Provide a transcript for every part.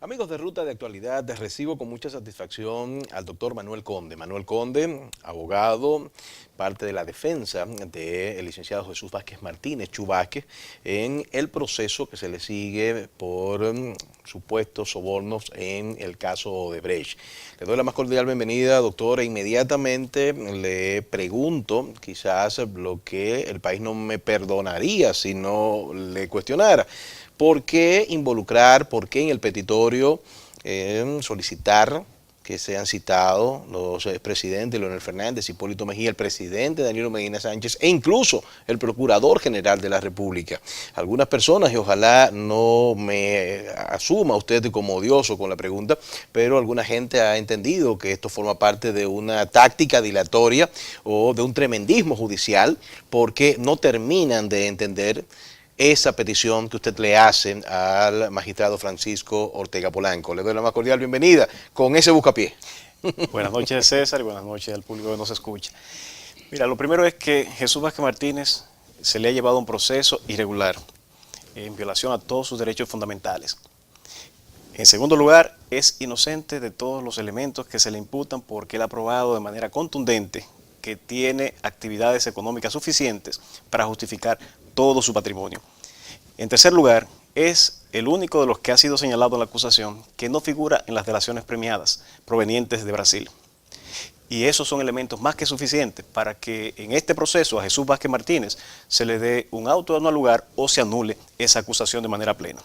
Amigos de Ruta de Actualidad, recibo con mucha satisfacción al doctor Manuel Conde. Manuel Conde, abogado, parte de la defensa del licenciado Jesús Vázquez Martínez, Chu Vázquez, en el proceso que se le sigue por supuestos sobornos en el caso Odebrecht. Le doy la más cordial bienvenida, doctor, e inmediatamente le pregunto, quizás lo que el país no me perdonaría si no le cuestionara. ¿Por qué involucrar, por qué en el petitorio solicitar que sean citados los expresidentes Leonel Fernández, Hipólito Mejía, el presidente Danilo Medina Sánchez e incluso el Procurador General de la República? Algunas personas, y ojalá no me asuma usted como odioso con la pregunta, pero alguna gente ha entendido que esto forma parte de una táctica dilatoria o de un tremendismo judicial, porque no terminan de entender esa petición que usted le hace al magistrado Francisco Ortega Polanco. Le doy la más cordial bienvenida con ese buscapié. Buenas noches, César, y buenas noches al público que nos escucha. Mira, lo primero es que Jesús Vázquez Martínez se le ha llevado a un proceso irregular en violación a todos sus derechos fundamentales. En segundo lugar, es inocente de todos los elementos que se le imputan porque él ha probado de manera contundente que tiene actividades económicas suficientes para justificar todo su patrimonio. En tercer lugar, es el único de los que ha sido señalado en la acusación que no figura en las delaciones premiadas provenientes de Brasil. Y esos son elementos más que suficientes para que en este proceso a Jesús Vázquez Martínez se le dé un auto de no lugar o se anule esa acusación de manera plena.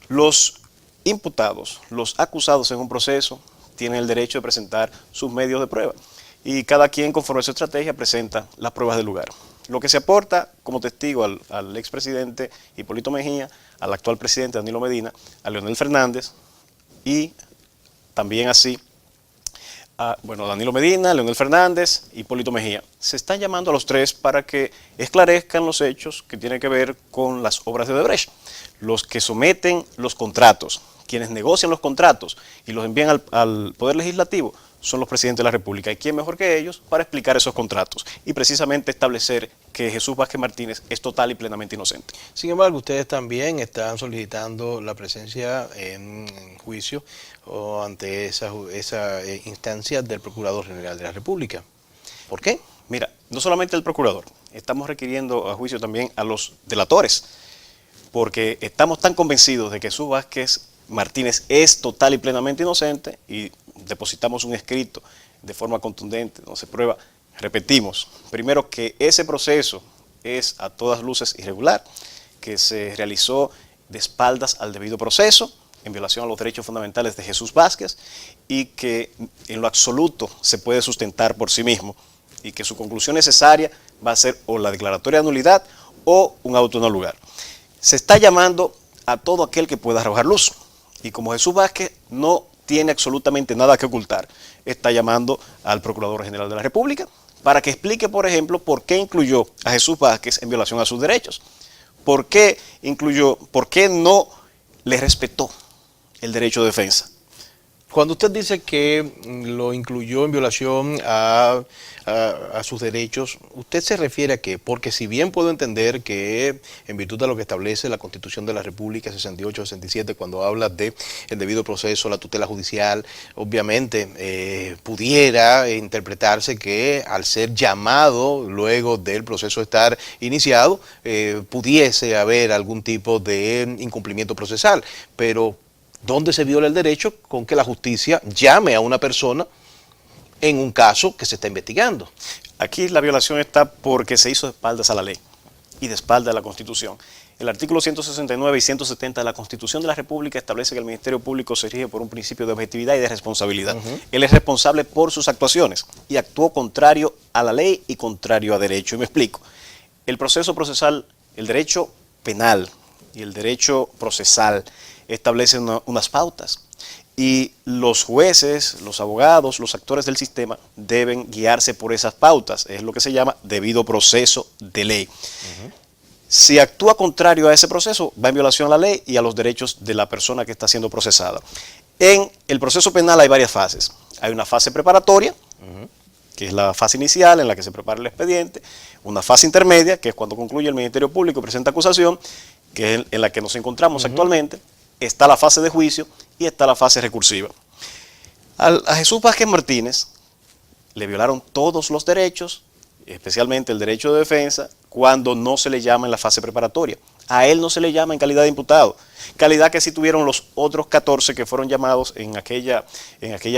Los imputados, los acusados en un proceso, tienen el derecho de presentar sus medios de prueba y cada quien conforme a su estrategia presenta las pruebas del lugar. Lo que se aporta como testigo al expresidente Hipólito Mejía, al actual presidente Danilo Medina, a Leonel Fernández y también así a Danilo Medina, Leonel Fernández, Hipólito Mejía. Se están llamando a los tres para que esclarezcan los hechos que tienen que ver con las obras de Odebrecht. Los que someten los contratos, quienes negocian los contratos y los envían al Poder Legislativo, son los presidentes de la República. ¿Y quién mejor que ellos para explicar esos contratos? Y precisamente establecer que Jesús Vázquez Martínez es total y plenamente inocente. Sin embargo, ustedes también están solicitando la presencia en juicio o ante esa instancia del Procurador General de la República. ¿Por qué? Mira, no solamente el Procurador, estamos requiriendo a juicio también a los delatores, porque estamos tan convencidos de que Jesús Vázquez Martínez es total y plenamente inocente y depositamos un escrito de forma contundente, donde se prueba, repetimos, primero que ese proceso es a todas luces irregular, que se realizó de espaldas al debido proceso, en violación a los derechos fundamentales de Jesús Vázquez y que en lo absoluto se puede sustentar por sí mismo y que su conclusión necesaria va a ser o la declaratoria de nulidad o un auto no lugar. Se está llamando a todo aquel que pueda arrojar luz y como Jesús Vázquez no tiene absolutamente nada que ocultar, está llamando al Procurador General de la República para que explique, por ejemplo, por qué incluyó a Jesús Vázquez en violación a sus derechos, por qué no le respetó el derecho de defensa. Cuando usted dice que lo incluyó en violación a sus derechos, ¿usted se refiere a qué? Porque si bien puedo entender que en virtud de lo que establece la Constitución de la República 68-67, cuando habla de el debido proceso, la tutela judicial, obviamente pudiera interpretarse que al ser llamado luego del proceso estar iniciado, pudiese haber algún tipo de incumplimiento procesal, pero ¿dónde se viola el derecho con que la justicia llame a una persona en un caso que se está investigando? Aquí la violación está porque se hizo de espaldas a la ley y de espaldas a la Constitución. El artículo 169 y 170 de la Constitución de la República establece que el Ministerio Público se rige por un principio de objetividad y de responsabilidad. Él es responsable por sus actuaciones y actuó contrario a la ley y contrario a derecho. Y me explico. El proceso procesal, el derecho penal y el derecho procesal establecen unas pautas y los jueces, los abogados, los actores del sistema deben guiarse por esas pautas. Es lo que se llama debido proceso de ley. Si actúa contrario a ese proceso, va en violación a la ley y a los derechos de la persona que está siendo procesada. En el proceso penal hay varias fases. Hay una fase preparatoria, que es la fase inicial en la que se prepara el expediente, una fase intermedia, que es cuando concluye el Ministerio Público y presenta acusación, que es en la que nos encontramos actualmente, está la fase de juicio y está la fase recursiva. A Jesús Vázquez Martínez le violaron todos los derechos, especialmente el derecho de defensa, cuando no se le llama en la fase preparatoria. A él no se le llama en calidad de imputado, calidad que sí tuvieron los otros 14 que fueron llamados en aquella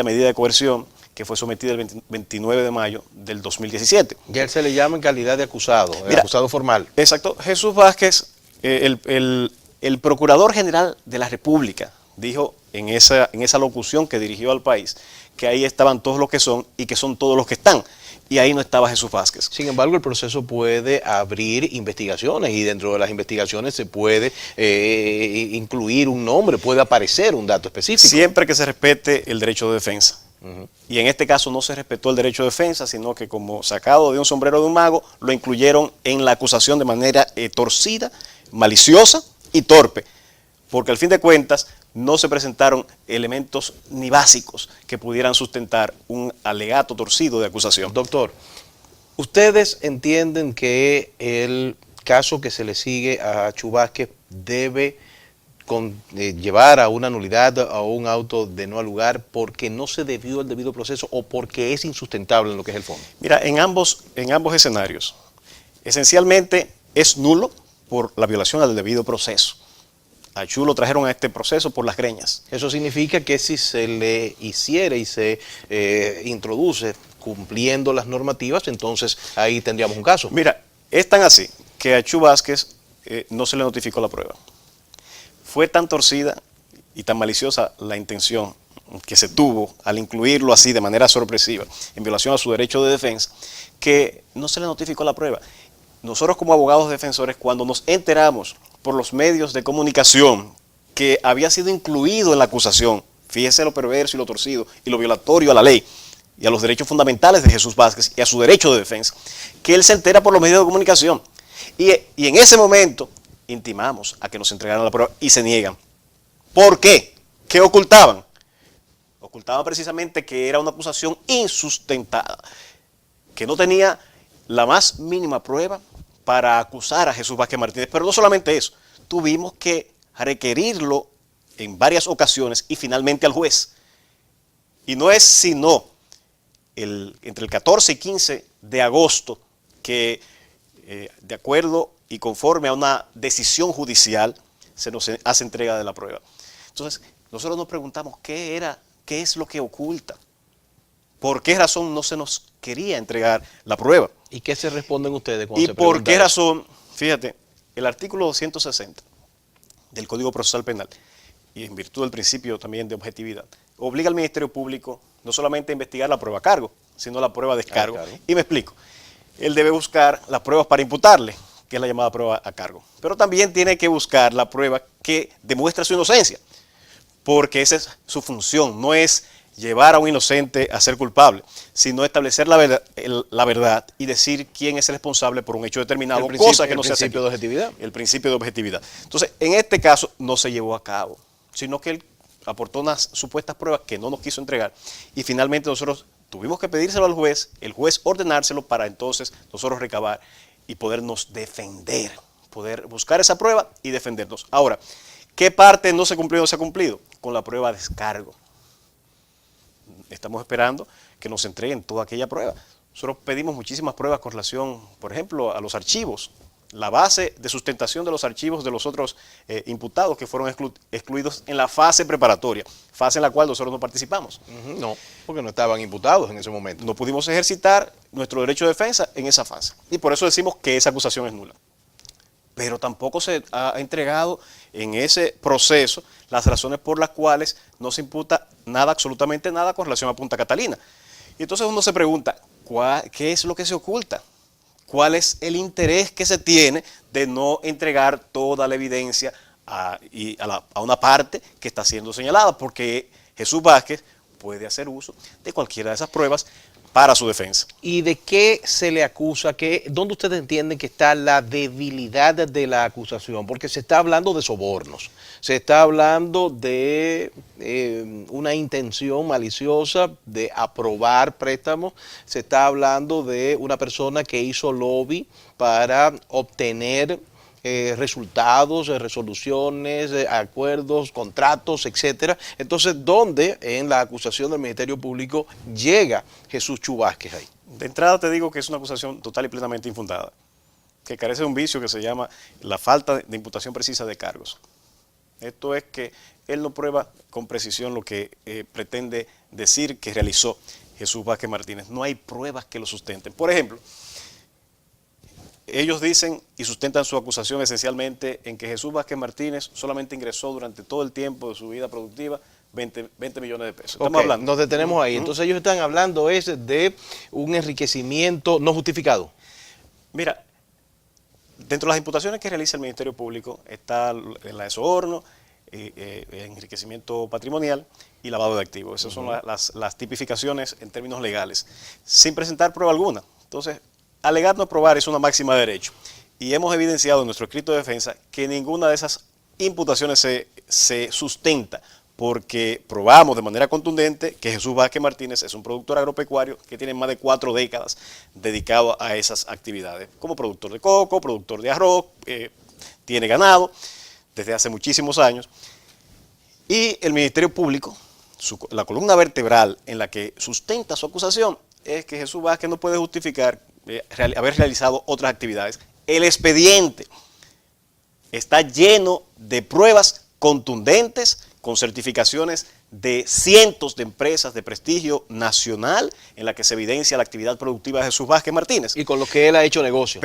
medida de coerción que fue sometida el 29 de mayo del 2017. Ya él se le llama en calidad de acusado, acusado formal. Exacto. Jesús Vázquez, el Procurador General de la República, dijo en esa locución que dirigió al país que ahí estaban todos los que son y que son todos los que están. Y ahí no estaba Jesús Vázquez. Sin embargo, el proceso puede abrir investigaciones y dentro de las investigaciones se puede incluir un nombre, puede aparecer un dato específico. Siempre que se respete el derecho de defensa. Y en este caso no se respetó el derecho de defensa, sino que como sacado de un sombrero de un mago, lo incluyeron en la acusación de manera torcida, maliciosa y torpe. Porque al fin de cuentas no se presentaron elementos ni básicos que pudieran sustentar un alegato torcido de acusación. Doctor, ¿ustedes entienden que el caso que se le sigue a Chu Vázquez debe llevar a una nulidad, a un auto de no lugar, porque no se debió el debido proceso o porque es insustentable en lo que es el fondo? Mira, en ambos escenarios, esencialmente es nulo por la violación al debido proceso. A Chu lo trajeron a este proceso por las greñas. Eso significa que si se le hiciera y se introduce cumpliendo las normativas, entonces ahí tendríamos un caso. Mira, es tan así que a Chu Vázquez no se le notificó la prueba. Fue tan torcida y tan maliciosa la intención que se tuvo al incluirlo así de manera sorpresiva, en violación a su derecho de defensa, que no se le notificó la prueba. Nosotros como abogados defensores, cuando nos enteramos por los medios de comunicación que había sido incluido en la acusación, fíjese lo perverso y lo torcido y lo violatorio a la ley y a los derechos fundamentales de Jesús Vázquez y a su derecho de defensa, que él se entera por los medios de comunicación. Y en ese momento intimamos a que nos entregaran la prueba y se niegan. ¿Por qué? ¿Qué ocultaban? Ocultaban precisamente que era una acusación insustentada, que no tenía la más mínima prueba para acusar a Jesús Vázquez Martínez. Pero no solamente eso, tuvimos que requerirlo en varias ocasiones y finalmente al juez. Y no es sino entre el 14 y 15 de agosto que, de acuerdo y conforme a una decisión judicial, se nos hace entrega de la prueba. Entonces, nosotros nos preguntamos qué es lo que oculta. ¿Por qué razón no se nos quería entregar la prueba? ¿Y qué se responden ustedes cuando se ¿Y por qué preguntan? razón? Fíjate, el artículo 260 del Código Procesal Penal, y en virtud del principio también de objetividad, obliga al Ministerio Público no solamente a investigar la prueba a cargo, sino la prueba a descargo. Y me explico. Él debe buscar las pruebas para imputarle, que es la llamada prueba a cargo. Pero también tiene que buscar la prueba que demuestra su inocencia, porque esa es su función, no es llevar a un inocente a ser culpable, sino establecer la verdad y decir quién es el responsable por un hecho determinado, cosa que no se hace aquí. El principio de objetividad. El principio de objetividad. Entonces, en este caso no se llevó a cabo, sino que él aportó unas supuestas pruebas que no nos quiso entregar y finalmente nosotros tuvimos que pedírselo al juez, el juez ordenárselo para entonces nosotros recabar y podernos defender, poder buscar esa prueba y defendernos. Ahora, ¿qué parte no se cumplió o no se ha cumplido? Con la prueba de descargo. Estamos esperando que nos entreguen toda aquella prueba. Nosotros pedimos muchísimas pruebas con relación, por ejemplo, a los archivos, la base de sustentación de los archivos de los otros imputados que fueron excluidos en la fase preparatoria, fase en la cual nosotros no participamos. No, porque no estaban imputados en ese momento. No pudimos ejercitar nuestro derecho de defensa en esa fase y por eso decimos que esa acusación es nula. Pero tampoco se ha entregado en ese proceso las razones por las cuales no se imputa nada, absolutamente nada con relación a Punta Catalina. Y entonces uno se pregunta, ¿qué es lo que se oculta? ¿Cuál es el interés que se tiene de no entregar toda la evidencia a una parte que está siendo señalada? Porque Jesús Vázquez puede hacer uso de cualquiera de esas pruebas para su defensa. ¿Y de qué se le acusa? ¿Dónde ustedes entienden que está la debilidad de la acusación? Porque se está hablando de sobornos, se está hablando de una intención maliciosa de aprobar préstamos, se está hablando de una persona que hizo lobby para obtener resultados, resoluciones, acuerdos, contratos, etcétera. Entonces, ¿dónde en la acusación del Ministerio Público llega Jesús Chu Vázquez ahí? De entrada te digo que es una acusación total y plenamente infundada, que carece de un vicio que se llama la falta de imputación precisa de cargos. Esto es que él no prueba con precisión lo que pretende decir que realizó Jesús Vázquez Martínez. No hay pruebas que lo sustenten. Por ejemplo, ellos dicen y sustentan su acusación esencialmente en que Jesús Vázquez Martínez solamente ingresó durante todo el tiempo de su vida productiva 20 millones de pesos. Estamos hablando. Nos detenemos ahí. Entonces ellos están hablando de un enriquecimiento no justificado. Mira, dentro de las imputaciones que realiza el Ministerio Público está la de soborno, enriquecimiento patrimonial y lavado de activos. Esas son las tipificaciones en términos legales, sin presentar prueba alguna. Entonces, alegar no probar es una máxima de derecho. Y hemos evidenciado en nuestro escrito de defensa que ninguna de esas imputaciones se sustenta, porque probamos de manera contundente que Jesús Vázquez Martínez es un productor agropecuario que tiene más de 4 décadas dedicado a esas actividades, como productor de coco, productor de arroz, tiene ganado desde hace muchísimos años. Y el Ministerio Público, la columna vertebral en la que sustenta su acusación, es que Jesús Vázquez no puede justificar haber realizado otras actividades. El expediente está lleno de pruebas contundentes, con certificaciones de cientos de empresas de prestigio nacional en la que se evidencia la actividad productiva de Jesús Vázquez Martínez. Y con lo que él ha hecho negocios.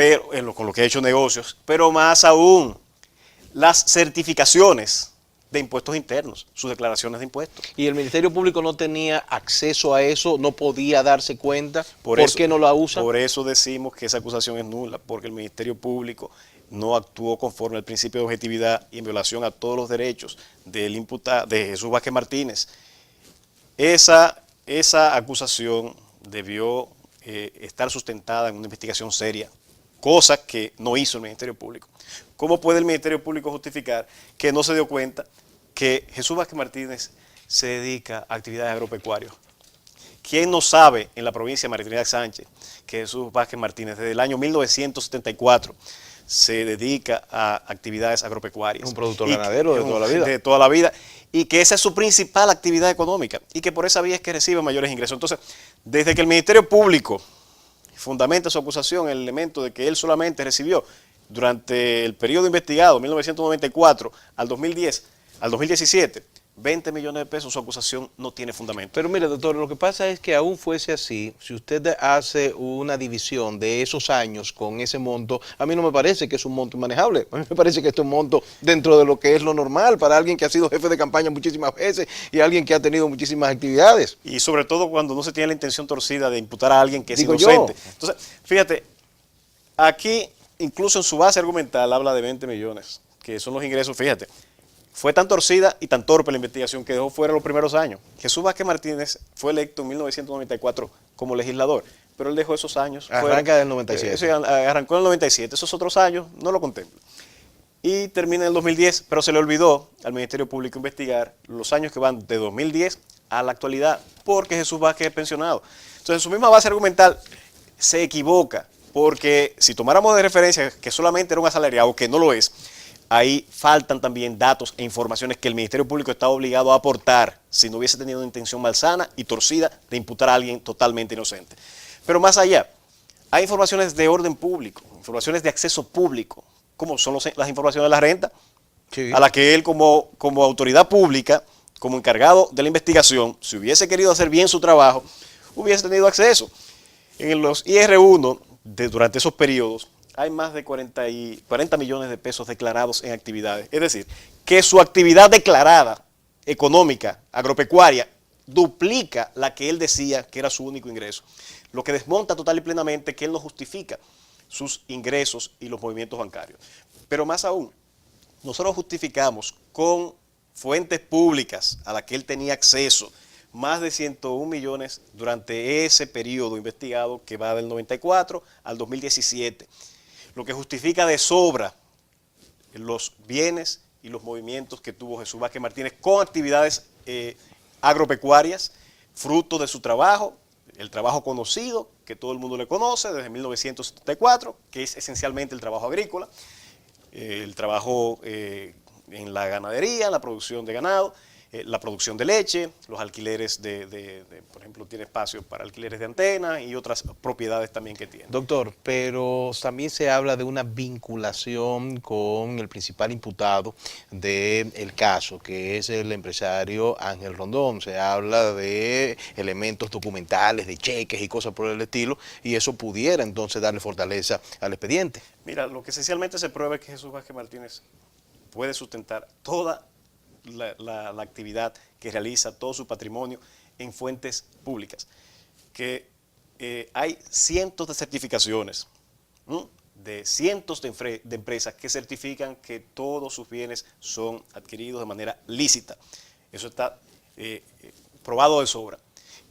Con lo que ha hecho negocios, pero más aún, las certificaciones de impuestos internos, sus declaraciones de impuestos. Y el Ministerio Público no tenía acceso a eso, no podía darse cuenta. ¿Por qué no lo usa? Por eso decimos que esa acusación es nula, porque el Ministerio Público no actuó conforme al principio de objetividad y en violación a todos los derechos del imputado, de Jesús Vázquez Martínez. Esa acusación debió estar sustentada en una investigación seria, cosa que no hizo el Ministerio Público. ¿Cómo puede el Ministerio Público justificar que no se dio cuenta que Jesús Vázquez Martínez se dedica a actividades agropecuarias? ¿Quién no sabe en la provincia de María Trinidad Sánchez que Jesús Vázquez Martínez desde el año 1974 se dedica a actividades agropecuarias? Un productor ganadero de toda la vida. De toda la vida. Y que esa es su principal actividad económica y que por esa vía es que recibe mayores ingresos. Entonces, desde que el Ministerio Público fundamenta su acusación en el elemento de que él solamente recibió durante el periodo investigado, 1994 al 2017, 20 millones de pesos, su acusación no tiene fundamento. Pero mire, doctor, lo que pasa es que aún fuese así, si usted hace una división de esos años con ese monto, a mí no me parece que es un monto manejable. A mí me parece que esto es un monto dentro de lo que es lo normal para alguien que ha sido jefe de campaña muchísimas veces y alguien que ha tenido muchísimas actividades. Y sobre todo cuando no se tiene la intención torcida de imputar a alguien que es inocente. Entonces, fíjate, aquí incluso en su base argumental habla de 20 millones, que son los ingresos, fíjate. Fue tan torcida y tan torpe la investigación que dejó fuera los primeros años. Jesús Vázquez Martínez fue electo en 1994 como legislador, pero él dejó esos años. Arranca del 97. Arrancó en el 97, esos otros años no lo contempla. Y termina en el 2010, pero se le olvidó al Ministerio Público investigar los años que van de 2010 a la actualidad, porque Jesús Vázquez es pensionado. Entonces, en su misma base argumental se equivoca, porque si tomáramos de referencia que solamente era un asalariado, que no lo es, ahí faltan también datos e informaciones que el Ministerio Público está obligado a aportar si no hubiese tenido una intención malsana y torcida de imputar a alguien totalmente inocente. Pero más allá, hay informaciones de orden público, informaciones de acceso público, como son las informaciones de la renta, sí, a la que él como autoridad pública, como encargado de la investigación, si hubiese querido hacer bien su trabajo, hubiese tenido acceso. En los IR1, durante esos periodos, hay más de 40 millones de pesos declarados en actividades. Es decir, que su actividad declarada económica, agropecuaria, duplica la que él decía que era su único ingreso. Lo que desmonta total y plenamente que él no justifica sus ingresos y los movimientos bancarios. Pero más aún, nosotros justificamos con fuentes públicas a las que él tenía acceso más de 101 millones durante ese periodo investigado que va del 94 al 2017. Lo que justifica de sobra los bienes y los movimientos que tuvo Jesús Vázquez Martínez con actividades agropecuarias, fruto de su trabajo, el trabajo conocido, que todo el mundo le conoce desde 1974, que es esencialmente el trabajo agrícola, el trabajo en la ganadería, la producción de ganado, la producción de leche, los alquileres por ejemplo, tiene espacio para alquileres de antenas y otras propiedades también que tiene. Doctor, pero también se habla de una vinculación con el principal imputado del caso, que es el empresario Ángel Rondón. Se habla de elementos documentales, de cheques y cosas por el estilo, y eso pudiera entonces darle fortaleza al expediente. Mira, lo que esencialmente se prueba es que Jesús Vázquez Martínez puede sustentar toda la actividad que realiza, todo su patrimonio en fuentes públicas, que hay cientos de certificaciones, de cientos de empresas que certifican que todos sus bienes son adquiridos de manera lícita. Eso está probado de sobra.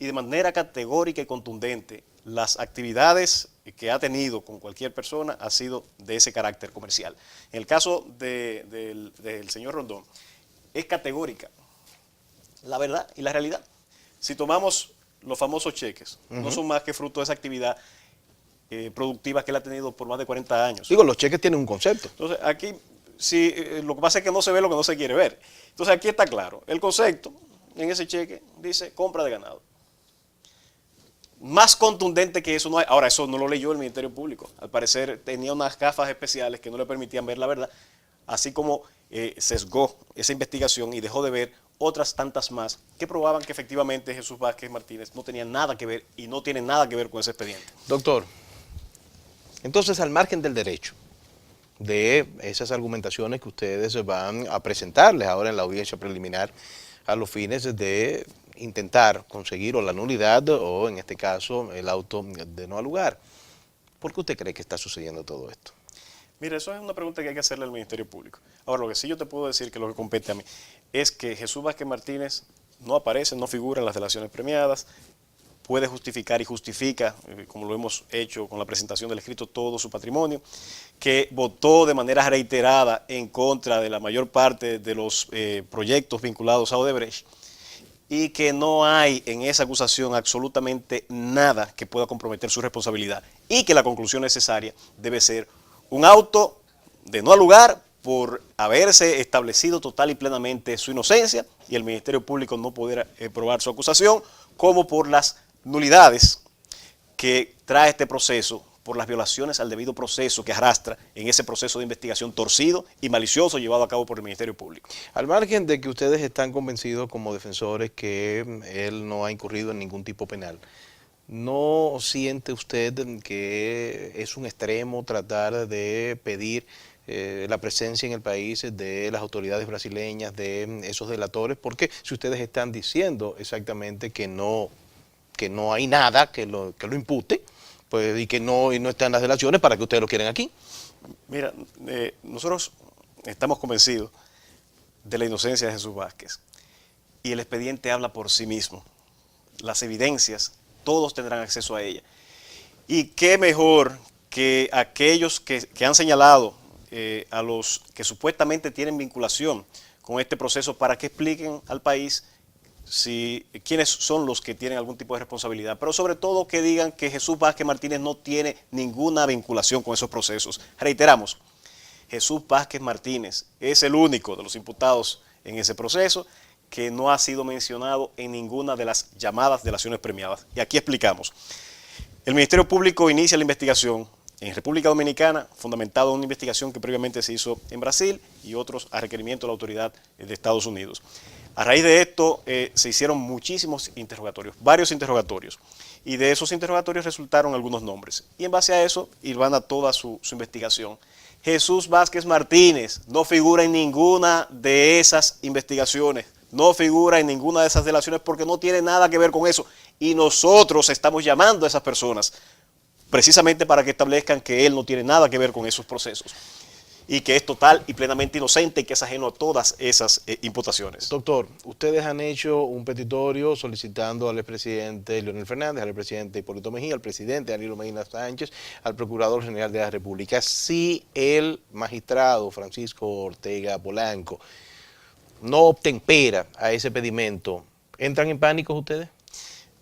Y de manera categórica y contundente, las actividades que ha tenido con cualquier persona ha sido de ese carácter comercial. En el caso del señor Rondón, es categórica la verdad y la realidad. Si tomamos los famosos cheques, no son más que fruto de esa actividad productiva que él ha tenido por más de 40 años. Digo, los cheques tienen un concepto. Entonces, aquí sí, lo que pasa es que no se ve lo que no se quiere ver. Entonces, aquí está claro. El concepto en ese cheque dice compra de ganado. Más contundente que eso no hay. Ahora, eso no lo leyó el Ministerio Público. Al parecer tenía unas gafas especiales que no le permitían ver la verdad, así como sesgó esa investigación y dejó de ver otras tantas más que probaban que efectivamente Jesús Vázquez Martínez no tenía nada que ver y no tiene nada que ver con ese expediente. Doctor, entonces al margen del derecho, de esas argumentaciones que ustedes van a presentarles ahora en la audiencia preliminar a los fines de intentar conseguir o la nulidad o en este caso el auto de no lugar, ¿por qué usted cree que está sucediendo todo esto? Mira, eso es una pregunta que hay que hacerle al Ministerio Público. Ahora, lo que sí yo te puedo decir, que lo que compete a mí, es que Jesús Vázquez Martínez no aparece, no figura en las delaciones premiadas, puede justificar y justifica, como lo hemos hecho con la presentación del escrito, todo su patrimonio, que votó de manera reiterada en contra de la mayor parte de los proyectos vinculados a Odebrecht, y que no hay en esa acusación absolutamente nada que pueda comprometer su responsabilidad, y que la conclusión necesaria debe ser un auto de no lugar por haberse establecido total y plenamente su inocencia y el Ministerio Público no poder probar su acusación, como por las nulidades que trae este proceso, por las violaciones al debido proceso que arrastra en ese proceso de investigación torcido y malicioso llevado a cabo por el Ministerio Público. Al margen de que ustedes están convencidos como defensores que él no ha incurrido en ningún tipo penal, ¿no siente usted que es un extremo tratar de pedir la presencia en el país de las autoridades brasileñas, de esos delatores? Porque si ustedes están diciendo exactamente que no hay nada que lo impute, pues, y que no están las delaciones, ¿para que ustedes lo quieren aquí? Mira, nosotros estamos convencidos de la inocencia de Jesús Vázquez y el expediente habla por sí mismo. Las evidencias, todos tendrán acceso a ella. Y qué mejor que aquellos que han señalado a los que supuestamente tienen vinculación con este proceso para que expliquen al país quiénes son los que tienen algún tipo de responsabilidad, pero sobre todo que digan que Jesús Vázquez Martínez no tiene ninguna vinculación con esos procesos. Reiteramos, Jesús Vázquez Martínez es el único de los imputados en ese proceso que no ha sido mencionado en ninguna de las llamadas delaciones premiadas. Y aquí explicamos. El Ministerio Público inicia la investigación en República Dominicana, fundamentado en una investigación que previamente se hizo en Brasil y otros a requerimiento de la autoridad de Estados Unidos. A raíz de esto se hicieron muchísimos interrogatorios, varios interrogatorios, y de esos interrogatorios resultaron algunos nombres. Y en base a eso, ilvana toda su investigación. Jesús Vázquez Martínez no figura en ninguna de esas investigaciones, no figura en ninguna de esas delaciones porque no tiene nada que ver con eso. Y nosotros estamos llamando a esas personas precisamente para que establezcan que él no tiene nada que ver con esos procesos y que es total y plenamente inocente y que es ajeno a todas esas imputaciones. Doctor, ustedes han hecho un petitorio solicitando al expresidente Leonel Fernández, al expresidente Hipólito Mejía, al presidente Danilo Medina Sánchez, al Procurador General de la República. Si el magistrado Francisco Ortega Polanco no obtempera a ese pedimento, ¿entran en pánico ustedes?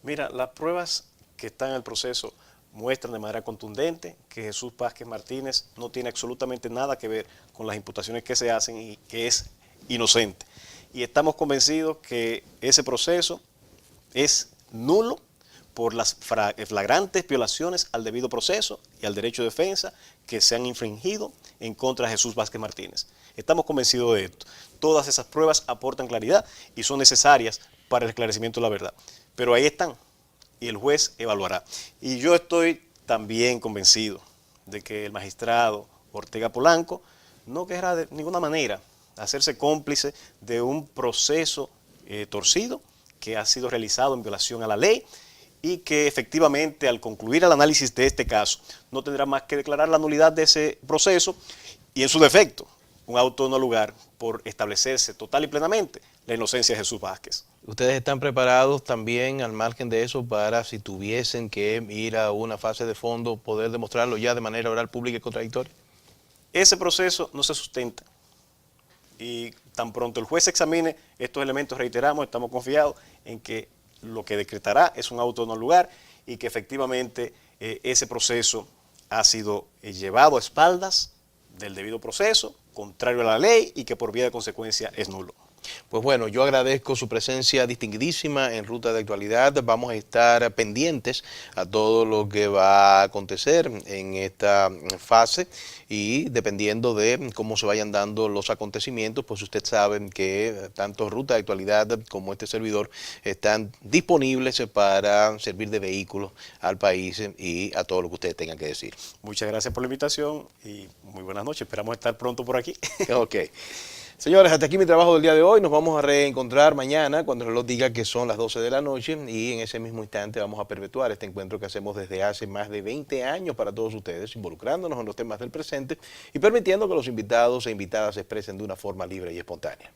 Mira, las pruebas que están en el proceso muestran de manera contundente que Jesús Vázquez Martínez no tiene absolutamente nada que ver con las imputaciones que se hacen y que es inocente. Y estamos convencidos que ese proceso es nulo por las flagrantes violaciones al debido proceso y al derecho de defensa que se han infringido en contra de Jesús Vázquez Martínez. Estamos convencidos de esto. Todas esas pruebas aportan claridad y son necesarias para el esclarecimiento de la verdad. Pero ahí están y el juez evaluará. Y yo estoy también convencido de que el magistrado Ortega Polanco no querrá de ninguna manera hacerse cómplice de un proceso torcido que ha sido realizado en violación a la ley y que efectivamente al concluir el análisis de este caso no tendrá más que declarar la nulidad de ese proceso y en su defecto un auto no lugar por establecerse total y plenamente la inocencia de Jesús Vázquez. ¿Ustedes están preparados también al margen de eso para, si tuviesen que ir a una fase de fondo, poder demostrarlo ya de manera oral, pública y contradictoria? Ese proceso no se sustenta y tan pronto el juez examine estos elementos, reiteramos, estamos confiados en que lo que decretará es un auto no lugar y que efectivamente ese proceso ha sido llevado a espaldas del debido proceso, contrario a la ley y que por vía de consecuencia es nulo. Pues bueno, yo agradezco su presencia distinguidísima en Ruta de Actualidad. Vamos a estar pendientes a todo lo que va a acontecer en esta fase y dependiendo de cómo se vayan dando los acontecimientos, pues usted sabe que tanto Ruta de Actualidad como este servidor están disponibles para servir de vehículo al país y a todo lo que ustedes tengan que decir. Muchas gracias por la invitación y muy buenas noches. Esperamos estar pronto por aquí. Ok. Señores, hasta aquí mi trabajo del día de hoy. Nos vamos a reencontrar mañana cuando el reloj diga que son las 12 de la noche y en ese mismo instante vamos a perpetuar este encuentro que hacemos desde hace más de 20 años para todos ustedes, involucrándonos en los temas del presente y permitiendo que los invitados e invitadas se expresen de una forma libre y espontánea.